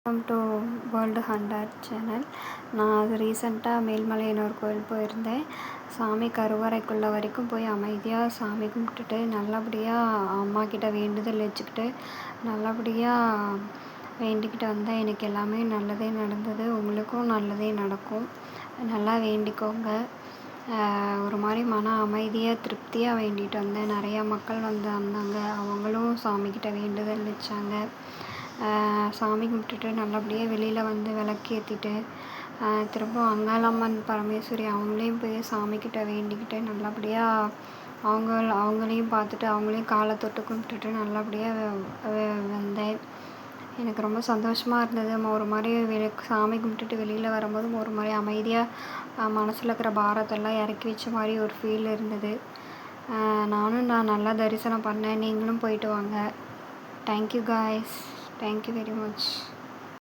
Welcome to world hunter channel. நான் ரீசெண்டாக மேல்மலையனூர் கோயில் போயிருந்தேன். சாமி கருவறைக்குள்ளே வரைக்கும் போய் அமைதியாக சாமி கும்பிட்டுட்டு நல்லபடியாக அம்மா கிட்ட வேண்டுதல் வச்சுக்கிட்டு நல்லபடியாக வேண்டிக்கிட்டு வந்தேன். எனக்கு எல்லாமே நல்லதே நடந்தது. உங்களுக்கும் நல்லதே நடக்கும். நல்லா வேண்டிக்கோங்க. ஒரு மாதிரி மன அமைதியாக திருப்தியாக வேண்டிட்டு வந்தேன். நிறையா மக்கள் வந்தாங்க. அவங்களும் சாமிக்கிட்ட வேண்டுதல் வச்சாங்க. சாமி கும்பிட்டுட்டு நல்லபடியாக வெளியில் வந்து விளக்கேற்றிட்டு திரும்ப அங்காளம்மன் பரமேஸ்வரி அவங்களையும் போய் சாமிக்கிட்ட வேண்டிக்கிட்டு நல்லபடியாக அவங்களையும் பார்த்துட்டு அவங்களையும் காலை தொட்டு கும்பிட்டுட்டு நல்லபடியாக வந்தேன். எனக்கு ரொம்ப சந்தோஷமாக இருந்தது. ஒரு மாதிரி சாமி கும்பிட்டுட்டு வெளியில் வரும்போது ஒரு மாதிரி அமைதியாக மனசில் இருக்கிற பாரத்தெல்லாம் இறக்கி வச்ச மாதிரி ஒரு ஃபீல் இருந்தது. நான் நல்லா தரிசனம் பண்ணேன். நீங்களும் போயிட்டு வாங்க. Thank you guys. Thank you very much.